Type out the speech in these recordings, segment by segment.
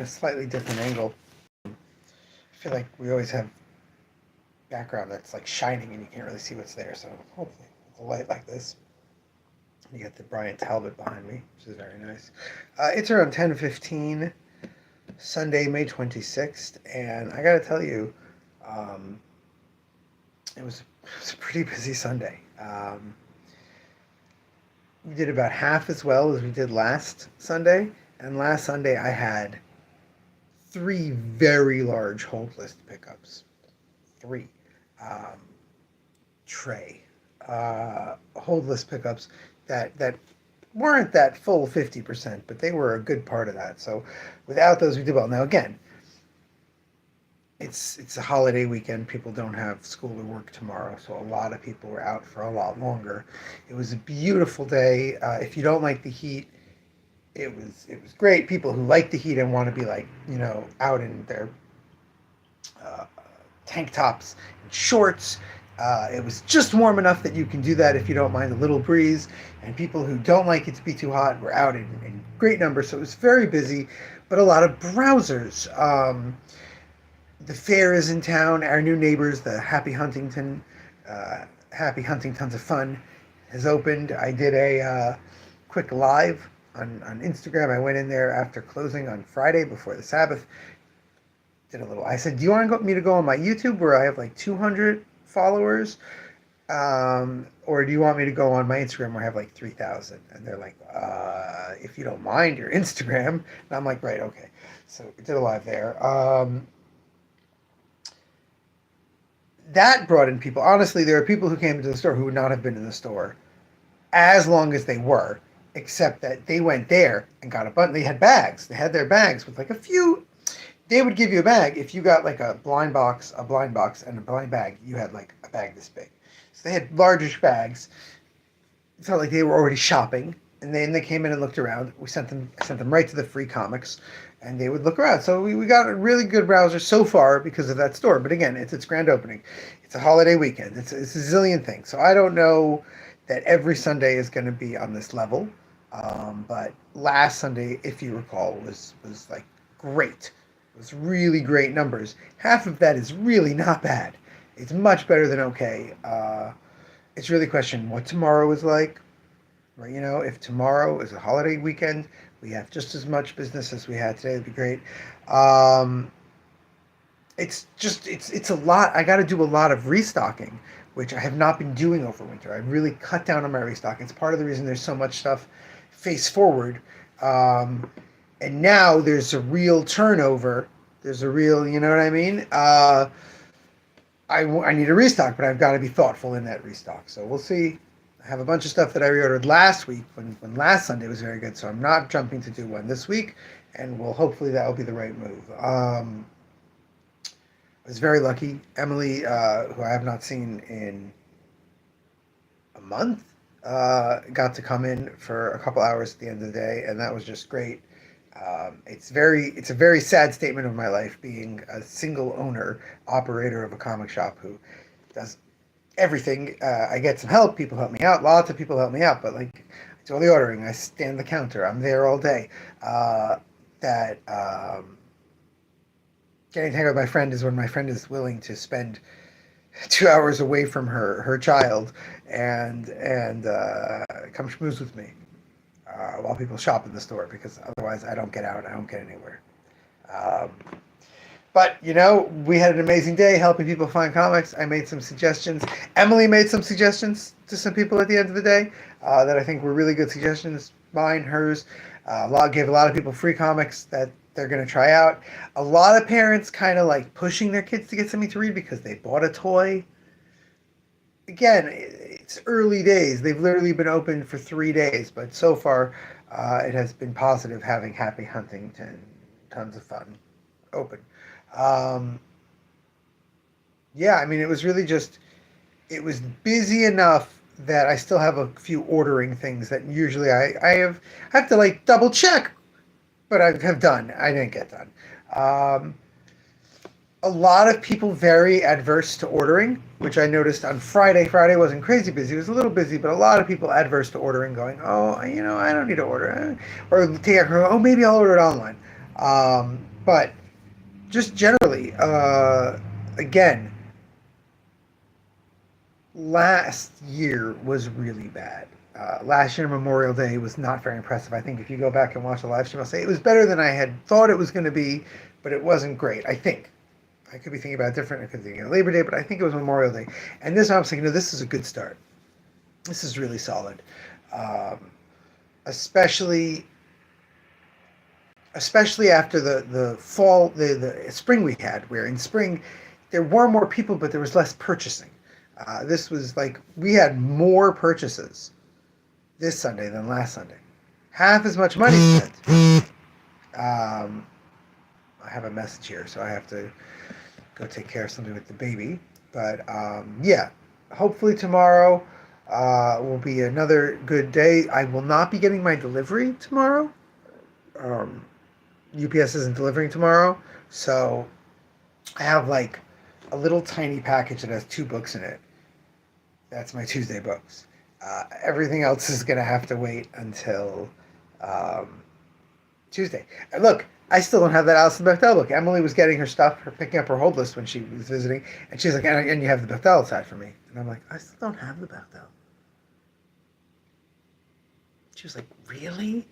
a slightly different angle. I feel like we always have background that's like shining and you can't really see what's there. So hopefully, with a light like this, you get the Bryant Talbot behind me, which is very nice. It's around 10:15, Sunday, May 26th, and I got to tell you, um, it was a pretty busy Sunday. We did about half as well as we did last Sunday, and last Sunday I had three very large hold list pickups. Three. Um, Tray. Hold list pickups that weren't that full 50%, but they were a good part of that. So without those, we did well. Now again, it's a holiday weekend. People don't have school or work tomorrow, so a lot of people were out for a lot longer. It was a beautiful day. If you don't like the heat, it was great. People who like the heat and want to be like out in their uh, tank tops and shorts. It was just warm enough that you can do that if you don't mind a little breeze. And people who don't like it to be too hot were out in great numbers. So it was very busy, but a lot of browsers. The fair is in town. Our new neighbors, the Happy Huntingtons of Fun, has opened. I did a quick live on Instagram. I went in there after closing on Friday before the Sabbath. Did a little. I said, "Do you want me to go on my YouTube where I have like 200 followers, or do you want me to go on my Instagram where I have like 3,000?" And they're like, "If you don't mind your Instagram." And I'm like, "Right, okay." So we did a live there. That brought in people. Honestly, there are people who came into the store who would not have been in the store as long as they were, except that they went there and got a bunch. They had bags. They had their bags with like a few. They would give you a bag if you got like a blind box, and a blind bag. You had like a bag this big. So they had largish bags. It felt like they were already shopping, and then they came in and looked around. I sent them right to the free comics, and they would look around. So we got a really good browser so far because of that store. But again, it's its grand opening. It's a holiday weekend. It's a zillion things. So I don't know that every Sunday is going to be on this level. But last Sunday, if you recall, was like great. It was really great numbers. Half of that is really not bad. It's much better than okay. It's really a question what tomorrow is like. Right? If tomorrow is a holiday weekend, we have just as much business as we had today. It'd be great. Um, it's a lot. I got to do a lot of restocking, which I have not been doing over winter. I really cut down on my restocking. It's part of the reason there's so much stuff face forward. And now there's a real turnover. There's a real, you know what I mean? I need a restock, but I've got to be thoughtful in that restock. So we'll see. I have a bunch of stuff that I reordered last week when last Sunday was very good. So I'm not jumping to do one this week, and hopefully that will be the right move. I was very lucky. Emily, who I have not seen in a month, got to come in for a couple hours at the end of the day, and that was just great. It's a very sad statement of my life being a single owner operator of a comic shop who does everything. I get some help. People help me out. Lots of people help me out, but like I do all the ordering. I stand the counter. I'm there all day. That Getting tangled with my friend is when my friend is willing to spend 2 hours away from her child and come schmooze with me while people shop in the store because otherwise I don't get out. I don't get anywhere. Um, but we had an amazing day helping people find comics. I made some suggestions. Emily made some suggestions to some people at the end of the day that I think were really good suggestions. Mine, hers. Gave a lot of people free comics that they're going to try out. A lot of parents kind of like pushing their kids to get something to read because they bought a toy. Again, it's early days. They've literally been open for 3 days, but so far it has been positive having Happy Huntington, tons of fun, open. Um, yeah, I mean, it was really it was busy enough that I still have a few ordering things that usually I have to like double check, but I have done. I didn't get done. Um, a lot of people very adverse to ordering, which I noticed on Friday. Friday wasn't crazy busy; it was a little busy, but a lot of people adverse to ordering, going, "Oh, I don't need to order," or take oh, maybe I'll order it online. But just generally, again, last year was really bad. Last year Memorial Day was not very impressive. I think if you go back and watch the live stream, I'll say it was better than I had thought it was going to be, but it wasn't great. I think I could be thinking about it different. I could be thinking of Labor Day, but I think it was Memorial Day. And this, I was thinking, no, this is a good start. This is really solid, um, especially especially after the fall, the spring we had, where in spring there were more people, but there was less purchasing. This was like we had more purchases this Sunday than last Sunday. Half as much money spent. Um, I have a message here, so I have to go take care of something with the baby. But yeah, hopefully tomorrow will be another good day. I will not be getting my delivery tomorrow. Um, UPS isn't delivering tomorrow, so I have like a little tiny package that has 2 books in it. That's my Tuesday books. Everything else is gonna have to wait until um, Tuesday. And look, I still don't have that Alison Bechdel book. Emily was getting her stuff, her picking up her hold list when she was visiting, and she's like, "And you have the Bechdel side for me?" And I'm like, "I still don't have the Bechdel." She was like, "Really?"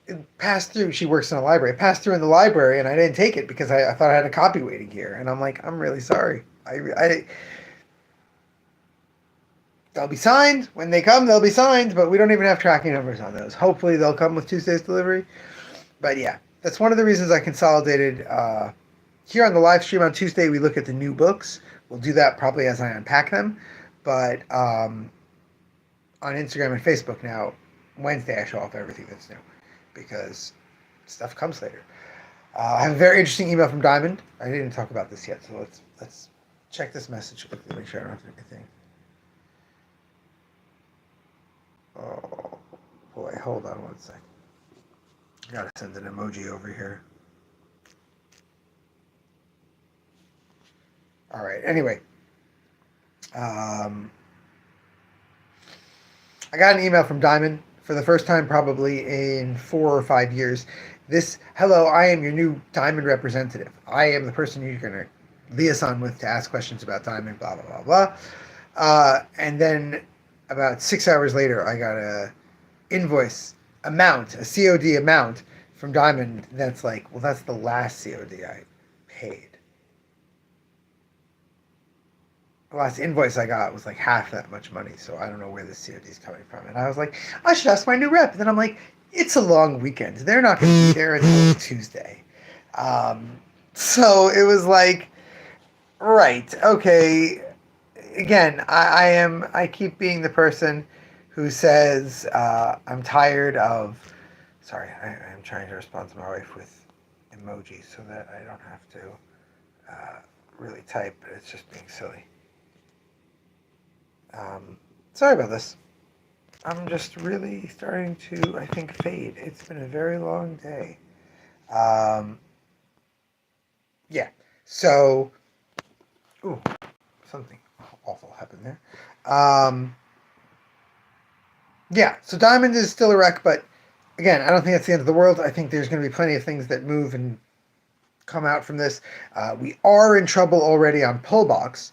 It passed through. She works in a library. It passed through in the library, and I didn't take it because I thought I had a copy waiting here. And I'm like, "I'm really sorry. They'll be signed when they come. They'll be signed, but we don't even have tracking numbers on those. Hopefully, they'll come with Tuesday's delivery." But yeah, that's one of the reasons I consolidated. Here on the live stream on Tuesday, we look at the new books. We'll do that probably as I unpack them. But on Instagram and Facebook now, Wednesday I show off everything that's new because stuff comes later. I have a very interesting email from Diamond. I didn't talk about this yet, so let's check this message quickly. Make sure I don't have anything. Oh boy, hold on one sec. I gotta send an emoji over here. All right. Anyway, I got an email from Diamond for the first time probably in 4 or 5 years. Hello, I am your new Diamond representative. I am the person you're going to liaison with to ask questions about Diamond, blah, blah, blah, blah. And then about 6 hours later, I got a invoice amount, a COD amount from Diamond that's like, well, that's the last COD I paid. The last invoice I got was like half that much money, so I don't know where this COD is coming from. And I was like, I should ask my new rep. And then I'm like, it's a long weekend. They're not going to be there until Tuesday. So it was like, right, okay. Again, I keep being the person who says, I'm tired of, sorry, I'm trying to respond to my wife with emojis so that I don't have to really type, but it's just being silly. Sorry about this. I'm just really starting to, I think, fade. It's been a very long day. Yeah. So, ooh, something awful happened there. Yeah. So Diamond is still a wreck, but again, I don't think that's the end of the world. I think there's going to be plenty of things that move and come out from this. We are in trouble already on Pullbox.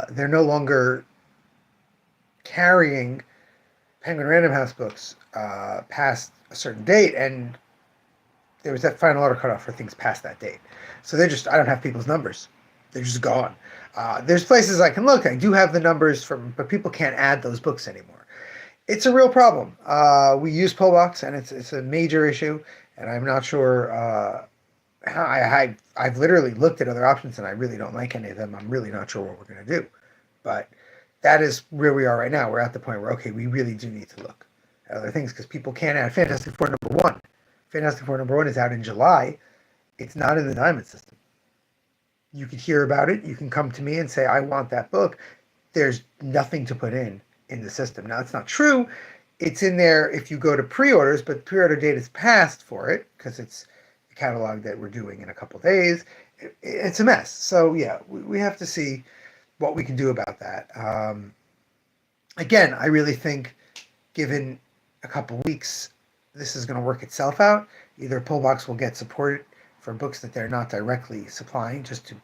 They're no longer carrying Penguin Random House books past a certain date, and there was that final order cutoff for things past that date. So I don't have people's numbers. They're just gone. There's places I can look. I do have the numbers but people can't add those books anymore. It's a real problem. We use Pullbox, and it's a major issue, and I'm not sure how I've literally looked at other options, and I really don't like any of them. I'm really not sure what we're going to do. But that is where we are right now. We're at the point where, okay, we really do need to look at other things because people can't add Fantastic Four #1. Fantastic Four #1 is out in July. It's not in the Diamond system. You can hear about it. You can come to me and say, I want that book. There's nothing to put in the system. Now, it's not true. It's in there if you go to pre-orders, but pre-order date is passed for it because it's a catalog that we're doing in a couple days. It's a mess. So, yeah, we have to see what we can do about that. Again, I really think given a couple weeks, this is going to work itself out. Either Pullbox will get support for books that they're not directly supplying, just to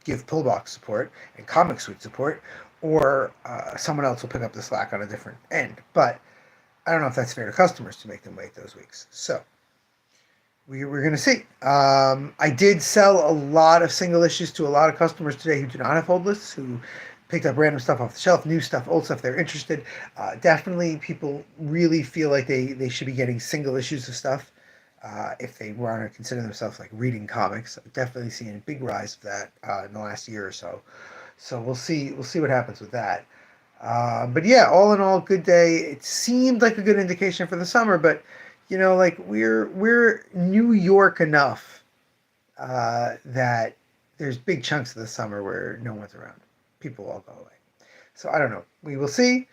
give pull box support and comic suite support, or someone else will pick up the slack on a different end. But I don't know if that's fair to customers to make them wait those weeks. So we're going to see. I did sell a lot of single issues to a lot of customers today who do not have hold lists, who picked up random stuff off the shelf, new stuff, old stuff. They're interested. Definitely, people really feel like they should be getting single issues of stuff if they want to consider themselves like reading comics. I've definitely seen a big rise of that in the last year or so. So we'll see what happens with that. But yeah, all in all, good day. It seemed like a good indication for the summer, but like we're New York enough that there's big chunks of the summer where no one's around. People all go away. So I don't know. We will see.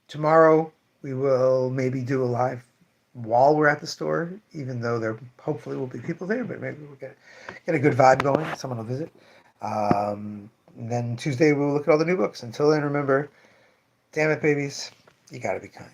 Tomorrow we will maybe do a live while we're at the store, even though there hopefully will be people there, but maybe we'll get a good vibe going. Someone will visit. And then Tuesday we'll look at all the new books. Until then, remember, damn it, babies, you gotta be kind.